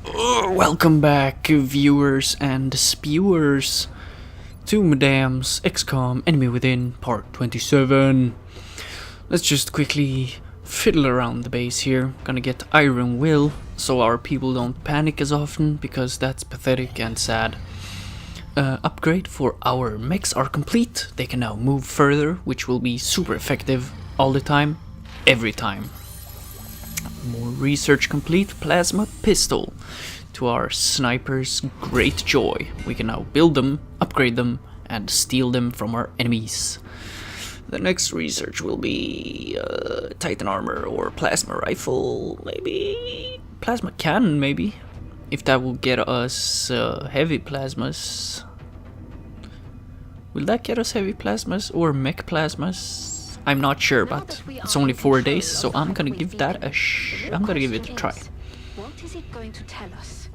Welcome back, viewers and spewers, to Madam's XCOM Enemy Within Part 27. Let's just quickly fiddle around the base here. Gonna get Iron Will, so our people don't panic as often, because that's pathetic and sad. Upgrade for our mechs are complete. They can now move further, which will be super effective all the time, every time. More research complete. Plasma pistol. To our snipers' great joy. We can now build them, upgrade them, and steal them from our enemies. The next research will be Titan armor or plasma rifle, maybe plasma cannon, maybe, if that will get us heavy plasmas. Will that get us heavy plasmas or mech plasmas? I'm not sure, but it's only 4 days, so I'm gonna give that a I'm gonna give it a try. What is it going to tell us?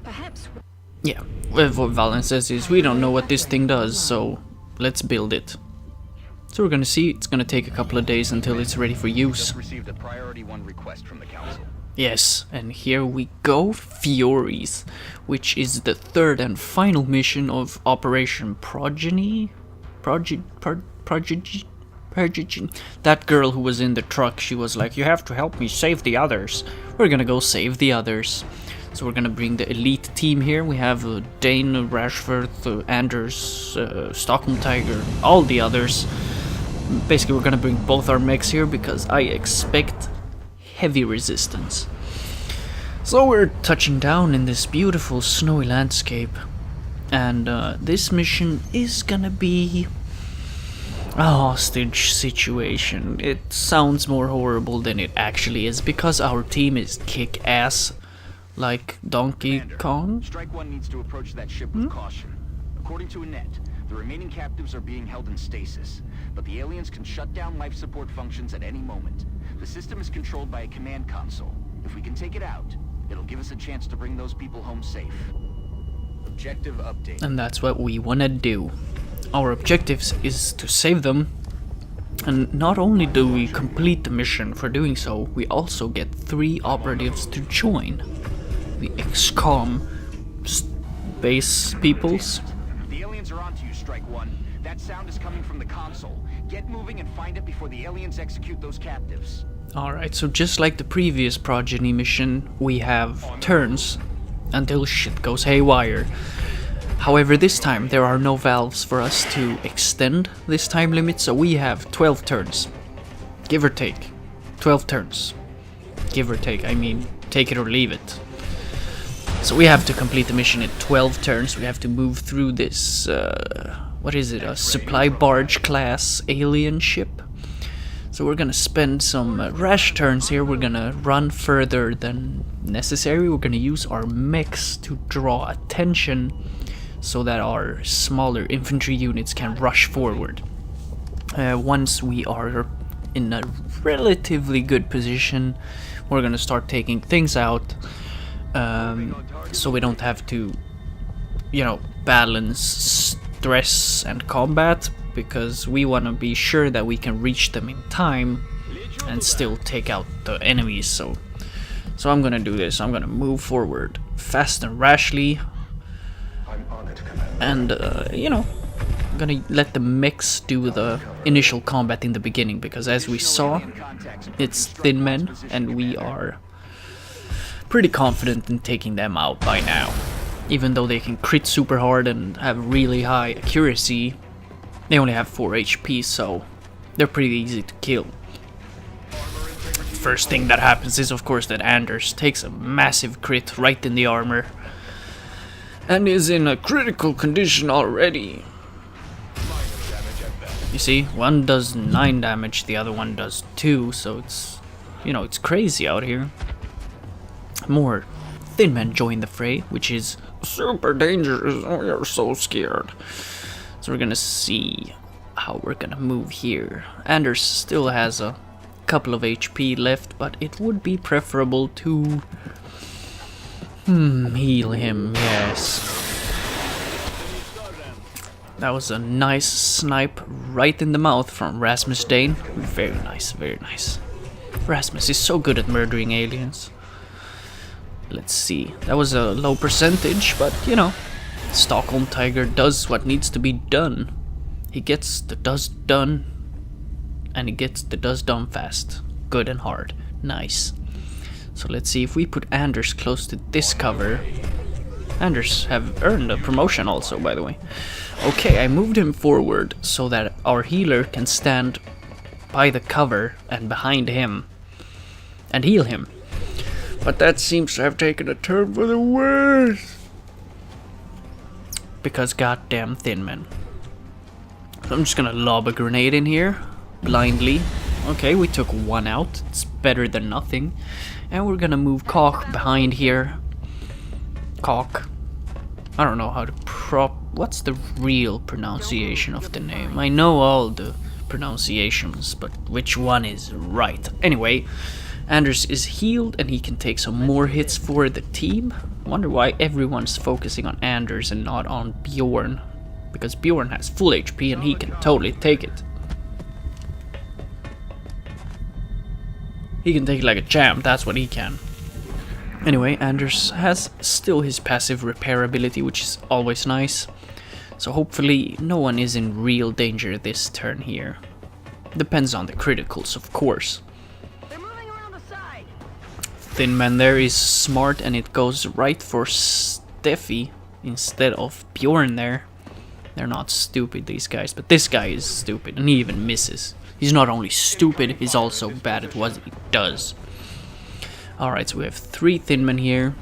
Perhaps. Yeah, what Valen says is we don't know what this thing does, so let's build it. So we're gonna see. It's gonna take a couple of days until it's ready for use. Received a priority 1 request from the council. Yes, and here we go, Furies, which is the third and final mission of Operation Progeny. Prodigy. That girl who was in the truck, she was like, "You have to help me save the others." We're gonna go save the others. So we're gonna bring the elite team here. We have Dane, Rashford, Anders, Stockholm Tiger, all the others. Basically, we're gonna bring both our mechs here because I expect heavy resistance. So we're touching down in this beautiful snowy landscape. And this mission is gonna be a hostage situation. It sounds more horrible than it actually is because our team is kick-ass like Donkey Kong. Strike One needs to approach that ship with caution. According to Annette, the remaining captives are being held in stasis, but the aliens can shut down life support functions at any moment. The system is controlled by a command console. If we can take it out, it'll give us a chance to bring those people home safe. Objective update. And that's what we wanna do. Our objectives is to save them, and not only do we complete the mission for doing so, we also get 3 operatives to join the XCOM base peoples. The aliens are onto you, Strike One. That sound is coming from the console. Get moving and find it before the aliens execute those captives. Alright, so just like the previous Progeny mission, we have turns until shit goes haywire. However, this time there are no valves for us to extend this time limit, so we have 12 turns. Give or take. 12 turns. Give or take, I mean, take it or leave it. So we have to complete the mission in 12 turns. We have to move through this, what is it, a supply barge class alien ship. So we're gonna spend some rash turns here. We're gonna run further than necessary. We're gonna use our mechs to draw attention so that our smaller infantry units can rush forward. Once we are in a relatively good position, we're gonna start taking things out, so we don't have to, you know, balance stress and combat, because we want to be sure that we can reach them in time and still take out the enemies. So I'm gonna do this. I'm gonna move forward fast and rashly. And, you know, I'm gonna let the mechs do the initial combat in the beginning, because as we saw, it's thin men, and we are pretty confident in taking them out by now. Even though they can crit super hard and have really high accuracy, they only have 4 HP, so they're pretty easy to kill. First thing that happens is, of course, that Anders takes a massive crit right in the armor and is in a critical condition already. You see, one does 9 damage, the other one does 2, so it's, you know, it's crazy out here. More thin men join the fray, which is super dangerous. Oh, you're so scared. So we're gonna see how we're gonna move here. Anders still has a couple of HP left, but it would be preferable to heal him, yes. That was a nice snipe right in the mouth from Rasmus Dane. Very nice, very nice. Rasmus is so good at murdering aliens. Let's see. That was a low percentage, but you know, Stockholm Tiger does what needs to be done. He gets the dust done, and he gets the dust done fast. Good and hard. Nice. So let's see if we put Anders close to this cover. Anders have earned a promotion also, by the way. Okay, I moved him forward so that our healer can stand by the cover and behind him and heal him. But that seems to have taken a turn for the worse. Because goddamn Thin Men. So I'm just gonna lob a grenade in here, blindly. Okay, we took one out. It's better than nothing. And we're gonna move Koch behind here. Koch. I don't know how to what's the real pronunciation of the name? I know all the pronunciations, but which one is right? Anyway, Anders is healed and he can take some more hits for the team. I wonder why everyone's focusing on Anders and not on Björn. Because Björn has full HP and he can totally take it. He can take it like a champ, that's what he can. Anyway, Anders has still his passive repair ability, which is always nice. So hopefully no one is in real danger this turn here. Depends on the criticals, of course. They're moving around the side. Thin Man there is smart and it goes right for Steffi instead of Bjorn there. They're not stupid, these guys, but this guy is stupid and he even misses. He's not only stupid, he's also bad at what he does. Alright, so we have 3 Thin Men here,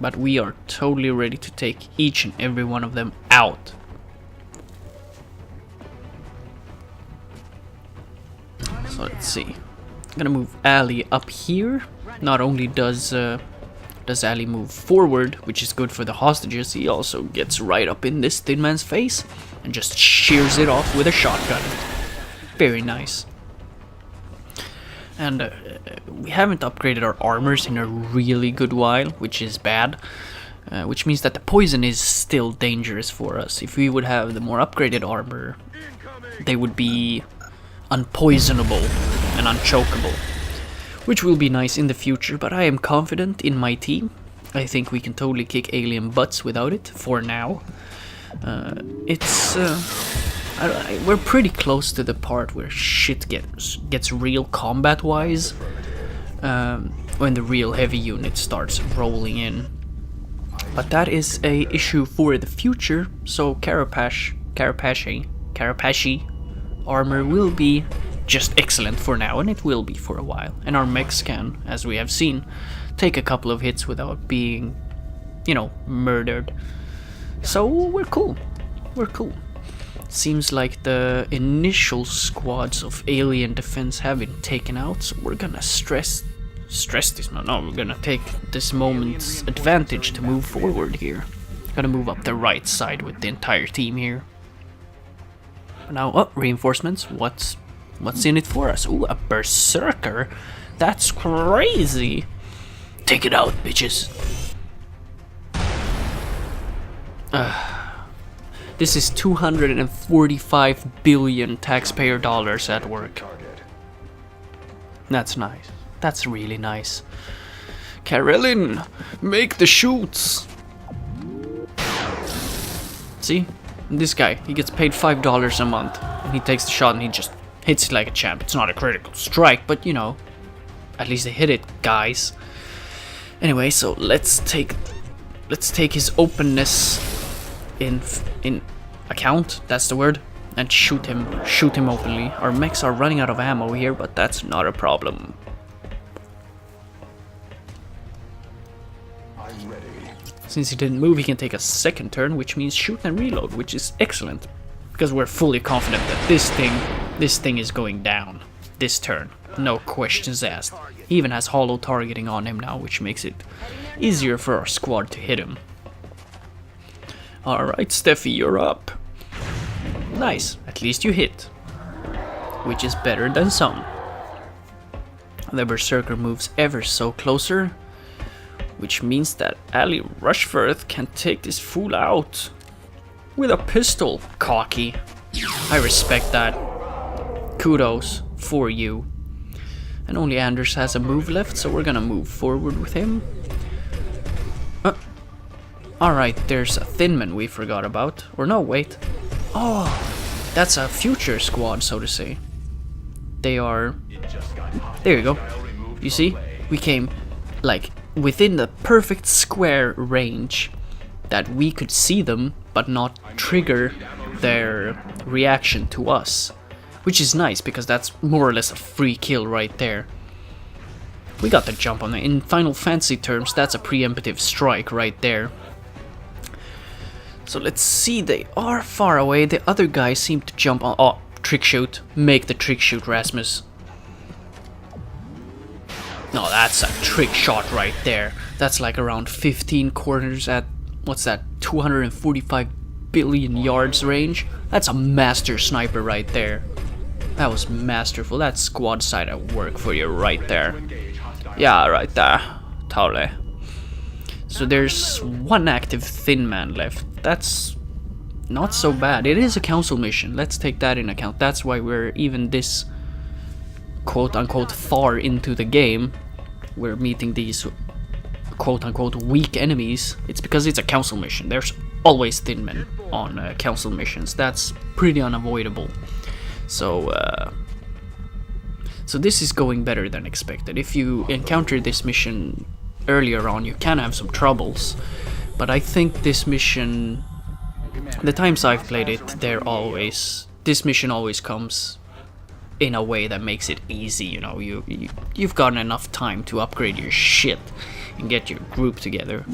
but we are totally ready to take each and every one of them out. So let's see. I'm gonna move Ali up here. Not only does Ali move forward, which is good for the hostages, he also gets right up in this Thin Man's face and just shears it off with a shotgun. Very nice. And we haven't upgraded our armors in a really good while, which is bad. Which means that the poison is still dangerous for us. If we would have the more upgraded armor, they would be unpoisonable and unchokeable. Which will be nice in the future, but I am confident in my team. I think we can totally kick alien butts without it, for now. We're pretty close to the part where shit gets real combat-wise, when the real heavy unit starts rolling in. But that is a issue for the future, so Carapace armor will be just excellent for now, and it will be for a while. And our mechs can, as we have seen, take a couple of hits without being, you know, murdered. So we're cool. We're cool. Seems like the initial squads of alien defense have been taken out, so we're gonna stress this. No, we're gonna take this moment's advantage to move forward here. Gonna move up the right side with the entire team here. Now, reinforcements. What's in it for us? Ooh, a berserker. That's crazy. Take it out, bitches. This is 245 billion taxpayer dollars at work. That's nice. That's really nice. Karelin, make the shoots. See? This guy, he gets paid $5 a month. And he takes the shot and he just hits it like a champ. It's not a critical strike, but you know, at least they hit it, guys. Anyway, so let's take his openness in account, that's the word, and shoot him openly. Our mechs are running out of ammo here, but that's not a problem. I'm ready. Since he didn't move, he can take a second turn, which means shoot and reload, which is excellent, because we're fully confident that this thing is going down this turn, no questions asked. He even has hollow targeting on him now, which makes it easier for our squad to hit him. Alright, Steffi, you're up. Nice, at least you hit. Which is better than some. The Berserker moves ever so closer, which means that Ali Rushforth can take this fool out. With a pistol, cocky. I respect that. Kudos for you. And only Anders has a move left, so we're gonna move forward with him. Alright, there's a Thin Man we forgot about. Or no, wait. Oh, that's a future squad, so to say. They are... There you go. You see? We came, like, within the perfect square range that we could see them, but not trigger their reaction to us. Which is nice, because that's more or less a free kill right there. We got the jump on it. In Final Fantasy terms, that's a preemptive strike right there. So let's see, they are far away. The other guys seem to jump on... Oh, trick shoot. Make the trick shoot, Rasmus. No, that's a trick shot right there. That's like around 15 corners at... What's that? 245 billion yards range? That's a master sniper right there. That was masterful. That's squad side at work for you right there. Yeah, right there. Totally. So there's one active Thin Man left. That's not so bad. It is a council mission. Let's take that in account. That's why we're even this quote-unquote far into the game. We're meeting these quote-unquote weak enemies. It's because it's a council mission. There's always Thin Men on council missions. That's pretty unavoidable. So this is going better than expected. If you encounter this mission earlier on, you can have some troubles. But I think this mission, the times I've played it, this mission always comes in a way that makes it easy, you know. You've gotten enough time to upgrade your shit and get your group together.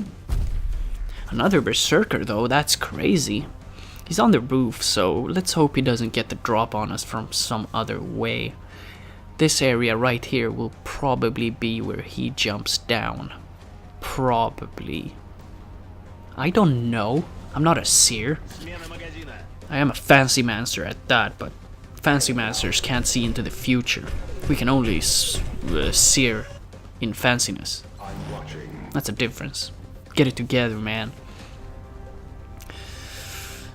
Another berserker though, that's crazy. He's on the roof, so let's hope he doesn't get the drop on us from some other way. This area right here will probably be where he jumps down. Probably. I don't know. I'm not a seer. I am a fancy master at that, but fancy masters can't see into the future. We can only seer in fanciness. That's a difference. Get it together, man.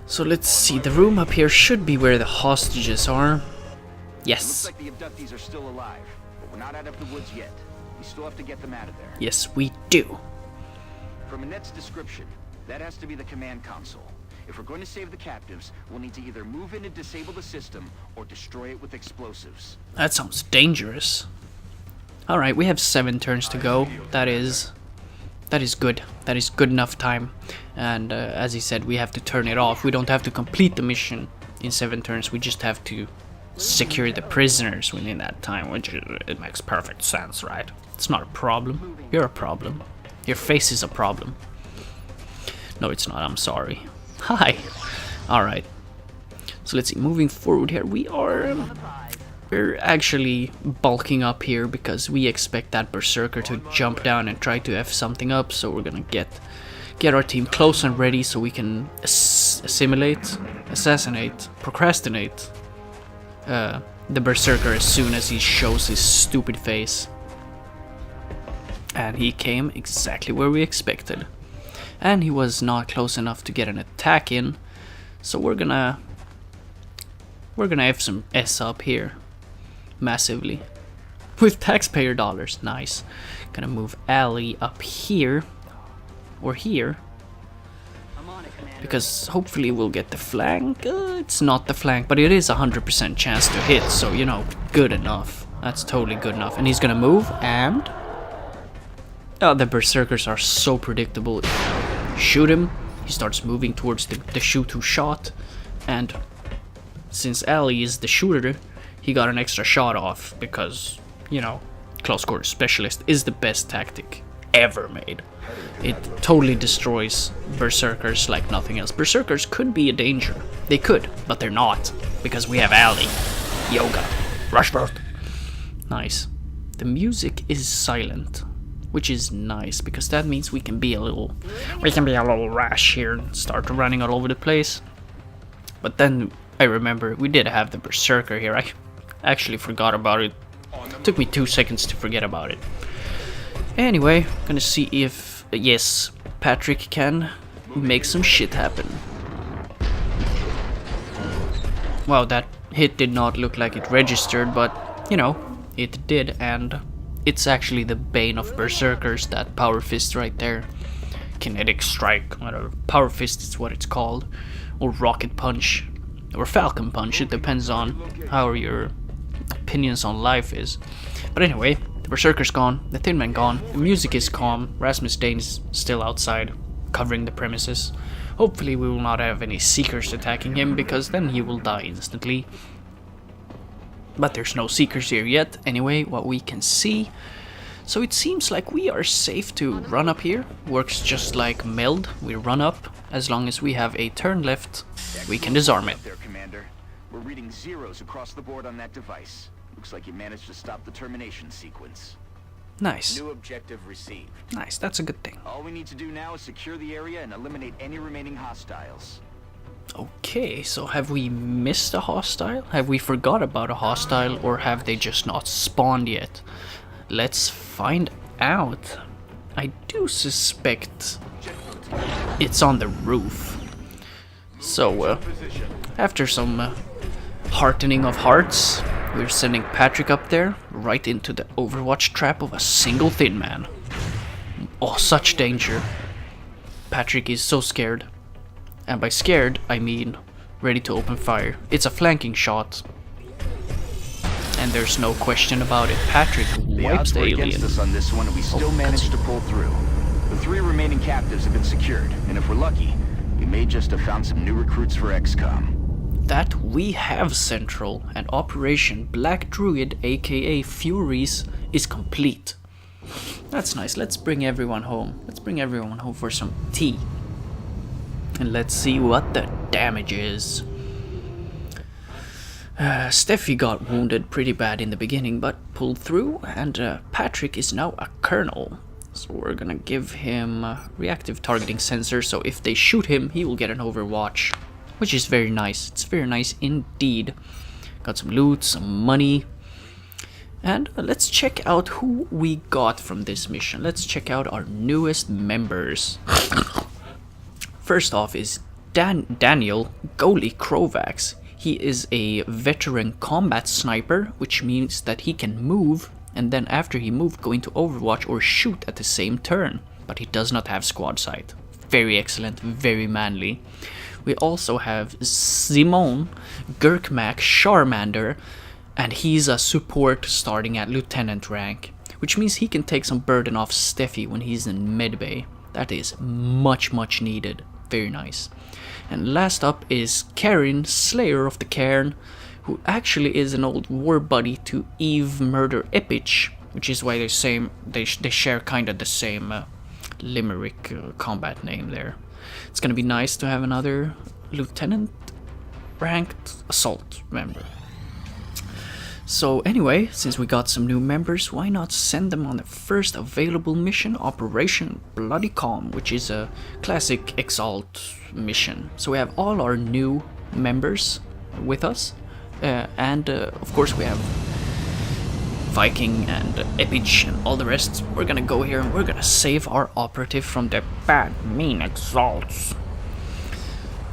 So let's see, the room up here should be where the hostages are. Yes. Looks like the abductees are still alive, but we're not out of the woods yet. We still have to get them out of there. Yes, we do. From Annettes' description, that has to be the command console. If we're going to save the captives, we'll need to either move in and disable the system, or destroy it with explosives. That sounds dangerous. Alright, we have 7 turns to go. That is good. That is good enough time. And as he said, we have to turn it off. We don't have to complete the mission in 7 turns. We just have to secure the prisoners within that time, which it makes perfect sense, right? It's not a problem. You're a problem. Your face is a problem. No, it's not. I'm sorry. Hi. Alright. So let's see. Moving forward here, we're actually bulking up here because we expect that berserker to jump down and try to F something up. So we're gonna get our team close and ready so we can assassinate, procrastinate the berserker as soon as he shows his stupid face. And he came exactly where we expected. And he was not close enough to get an attack in. So we're gonna F some S up here. Massively. With taxpayer dollars. Nice. Gonna move Ali up here. Or here. Because hopefully we'll get the flank. It's not the flank, but it is 100% chance to hit. So, you know, good enough. That's totally good enough. And he's gonna move and... Oh, the berserkers are so predictable. Shoot him. He starts moving towards the shoot who shot. And since Ali is the shooter, he got an extra shot off because, you know, close quarters specialist is the best tactic ever made. It totally destroys berserkers like nothing else. Berserkers could be a danger. They could, but they're not because we have Ali. Yoga. Rushbird. Nice. The music is silent, which is nice because that means we can be a little rash here and start running all over the place. But then I remember we did have the berserker here. I actually forgot about it. Took me 2 seconds to forget about it. Anyway, gonna see if yes, Patrik can make some shit happen. Wow, that hit did not look like it registered, but you know, it did, and it's actually the bane of berserkers, that power fist right there. kinetic strike, or power fist is what it's called, or rocket punch, or falcon punch. It depends on how your opinions on life is. But anyway, the Berserker's gone, the Thin Man gone, the music is calm, Rasmus Dane is still outside, covering the premises. Hopefully we will not have any Seekers attacking him, because then he will die instantly. But there's no Seekers here yet, anyway, what we can see. So it seems like we are safe to run up here. Works just like Meld, we run up. As long as we have a turn left, we can disarm it. There, Commander. We're reading zeros across the board on that device. Looks like you managed to stop the termination sequence. Nice. New objective received. Nice, that's a good thing. All we need to do now is secure the area and eliminate any remaining hostiles. Okay, so have we missed a hostile? Have we forgot about a hostile, or have they just not spawned yet? Let's find out. I do suspect it's on the roof. So, after some heartening of hearts, we're sending Patrik up there, right into the Overwatch trap of a single Thin Man. Oh, such danger. Patrik is so scared. And by scared, I mean ready to open fire. It's a flanking shot. And there's no question about it. Patrik wipes the alien. Against us on this one, and we still managed to pull through. The 3 remaining captives have been secured, and if we're lucky, we may just have found some new recruits for XCOM. That we have, Central, and Operation Black Druid, aka Furies, is complete. That's nice. Let's bring everyone home. Let's bring everyone home for some tea. And let's see what the damage is. Steffi got wounded pretty bad in the beginning, but pulled through, and Patrik is now a colonel. So we're gonna give him a reactive targeting sensor, so if they shoot him, he will get an overwatch. Which is very nice. It's very nice indeed. Got some loot, some money. And let's check out who we got from this mission. Let's check out our newest members. First off is Daniel Goalie Krovax. He is a veteran combat sniper, which means that he can move, and then after he moved, go into Overwatch or shoot at the same turn. But he does not have squad sight. Very excellent, very manly. We also have Simon Gurkmak Charmander, and he's a support starting at lieutenant rank, which means he can take some burden off Steffi when he's in medbay. That is much needed. Very nice. And last up is Karin, Slayer of the Cairn, who actually is an old war buddy to Eve Murder Epich, which is why they share kind of the same Limerick combat name there. It's gonna be nice to have another lieutenant ranked assault member. So anyway, since we got some new members, why not send them on the first available mission, Operation Bloody Calm, which is a classic Exalt mission. So we have all our new members with us, and of course we have Viking and Epich and all the rest. We're gonna go here and we're gonna save our operative from the bad, mean Exalts.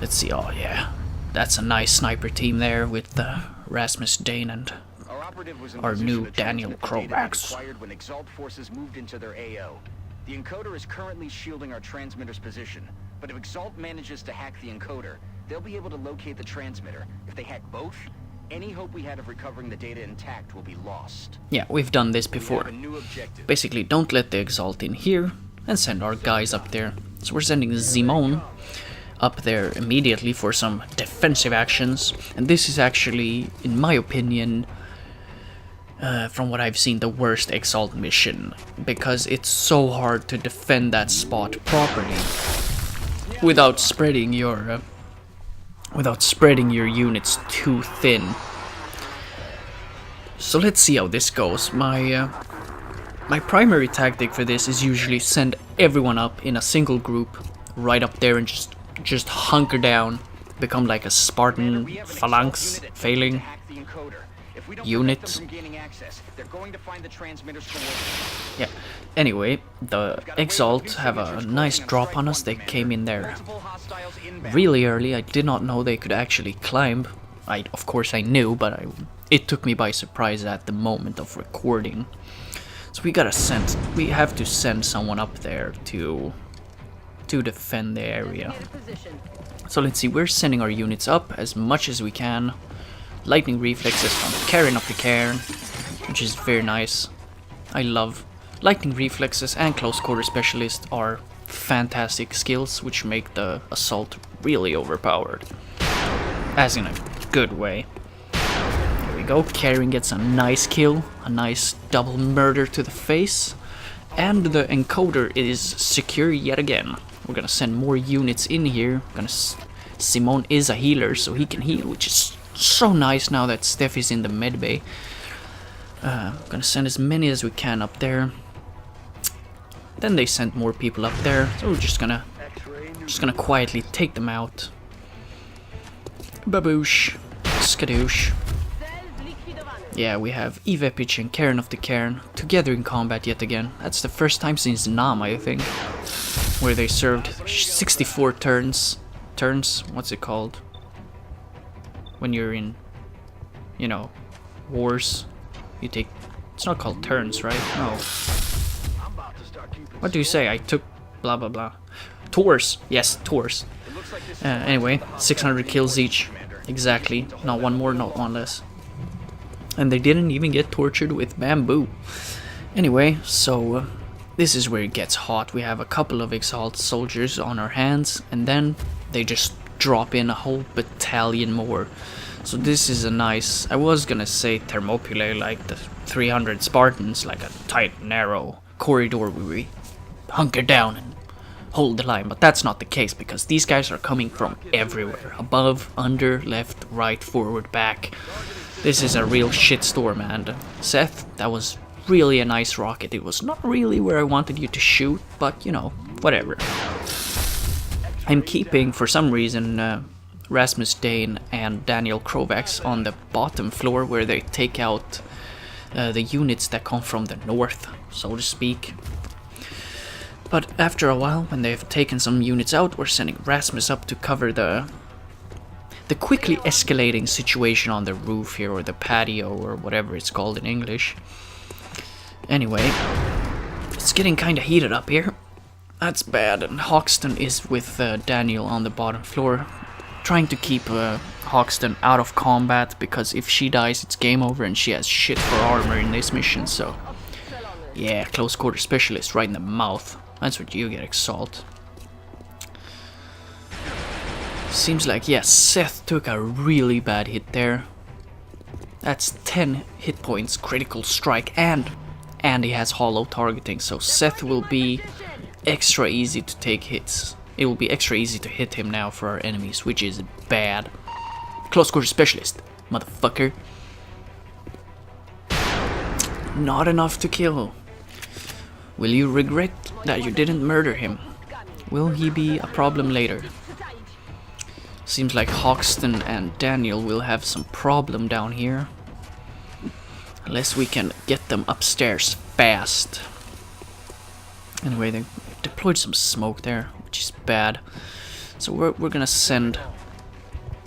Let's see, oh yeah, that's a nice sniper team there with Rasmus Dane and our new Daniel Krovax. When Exalt forces moved into their AO. The encoder is currently shielding our transmitter's position, but if Exalt manages to hack the encoder, they'll be able to locate the transmitter. If they hack both, any hope we had of recovering the data intact will be lost. Yeah, we've done this before. Basically, don't let the Exalt in here and send our guys up there. So we're sending Simon up there immediately for some defensive actions, and this is actually, in my opinion, from what I've seen, the worst Exalt mission, because it's so hard to defend that spot properly without spreading your units too thin. So let's see how this goes. My primary tactic for this is usually send everyone up in a single group right up there and just hunker down, become like a Spartan phalanx failing unit. Yeah, anyway, the Exalt have a nice drop on us. They came in there really early. I did not know they could actually climb. Of course I knew, but it took me by surprise at the moment of recording. So we have to send someone up there to to defend the area. So let's see, we're sending our units up as much as we can. Lightning reflexes from Karen of the Cairn, which is very nice. I love lightning reflexes, and close quarter specialist are fantastic skills which make the assault really overpowered. As in a good way. There we go, Karen gets a nice kill, a nice double murder to the face. And the encoder is secure yet again. We're gonna send more units in here. Simone is a healer, so he can heal, which is so nice now that Steph is in the medbay. Gonna send as many as we can up there. Then they sent more people up there, so we're just gonna quietly take them out. Baboosh, skadoosh. Yeah, we have DeviantArt-page and Karen of the Cairn together in combat yet again. That's the first time since Nam, I think, where they served 64 turns. What's it called? When you're in, you know, wars, you take... It's not called turns, right? No. What do you say? I took blah blah blah. Tours. Yes, tours. Anyway, 600 kills each. Exactly. Not one more, not one less. And they didn't even get tortured with bamboo. Anyway, so this is where it gets hot. We have a couple of Exalt soldiers on our hands, and then they just drop in a whole battalion more. So this is a nice, I was gonna say Thermopylae, like the 300 Spartans, like a tight, narrow corridor where we hunker down and hold the line, but that's not the case because these guys are coming from everywhere. Above, under, left, right, forward, back. This is a real shitstorm, and Seth, that was really a nice rocket. It was not really where I wanted you to shoot, but you know, whatever. I'm keeping, for some reason, Rasmus Dane and Daniel Krovax on the bottom floor where they take out the units that come from the north, so to speak. But after a while, when they've taken some units out, we're sending Rasmus up to cover the quickly escalating situation on the roof here, or the patio, or whatever it's called in English. Anyway, it's getting kinda heated up here. That's bad, and Hoxton is with Daniel on the bottom floor, trying to keep Hoxton out of combat, because if she dies it's game over and she has shit for armor in this mission, so... Yeah, close quarter specialist right in the mouth. That's what you get, Exalt. Seems like, yes, Seth took a really bad hit there. That's 10 hit points, critical strike, and he has hollow targeting, so Seth will be extra easy to take hits. It will be extra easy to hit him now for our enemies, which is bad. Close quarter specialist, motherfucker. Not enough to kill. Will you regret that you didn't murder him? Will he be a problem later? Seems like Hoxton and Daniel will have some problem down here. Unless we can get them upstairs fast. Anyway, they deployed some smoke there, which is bad. So we're gonna send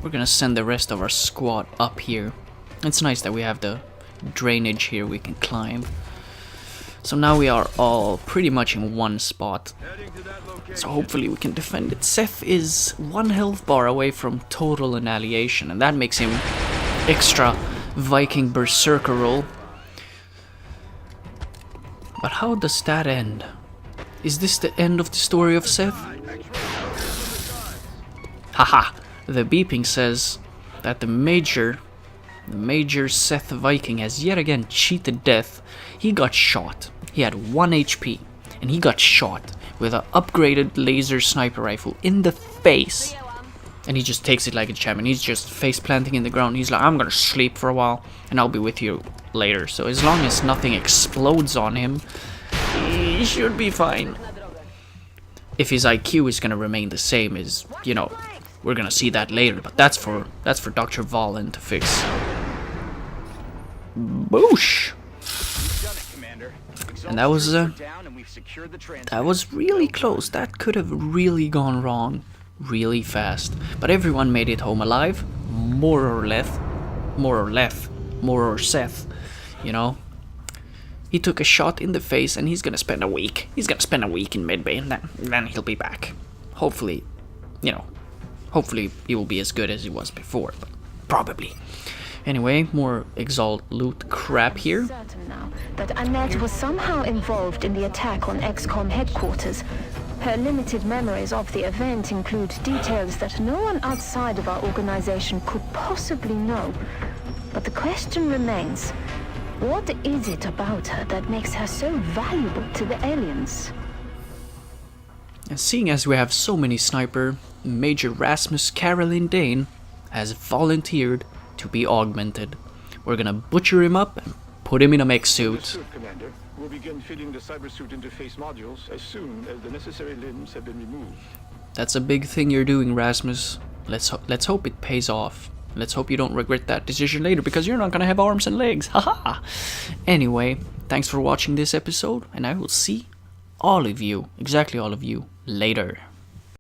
the rest of our squad up here. It's nice that we have the drainage here we can climb. So now we are all pretty much in one spot. So hopefully we can defend it. Seth is 1 health bar away from total annihilation, and that makes him extra Viking berserker roll. But how does that end? Is this the end of the story of Seth? Haha! The beeping says that the major Seth Viking has yet again cheated death. He got shot. He had 1 HP, and he got shot with an upgraded laser sniper rifle in the face. And he just takes it like a champion. He's just face planting in the ground. He's like, I'm gonna sleep for a while, and I'll be with you later. So as long as nothing explodes on him, he should be fine. If his IQ is gonna remain the same, is, you know, we're gonna see that later. But that's for Dr. Valen to fix. Boosh! And that was really close. That could have really gone wrong really fast. But everyone made it home alive, more or Seth, you know. He took a shot in the face, and he's gonna spend a week. He's gonna spend a week in medbay, and then he'll be back. hopefully, you know, hopefully he will be as good as he was before, but probably. Anyway, more Exalt loot crap here. Certain now that Annette was somehow involved in the attack on XCOM headquarters. Her limited memories of the event include details that no one outside of our organization could possibly know. But the question remains, what is it about her that makes her so valuable to the aliens? And seeing as we have so many sniper, Major Rasmus Carolyn Dane has volunteered to be augmented. We're gonna butcher him up and put him in a mech suit. Commander, we'll begin fitting the cybersuit interface modules as soon as the necessary limbs have been removed. That's a big thing you're doing, Rasmus. Let's hope it pays off. Let's hope you don't regret that decision later, because you're not gonna have arms and legs. Haha. Anyway, thanks for watching this episode, and I will see all of you, exactly all of you, later.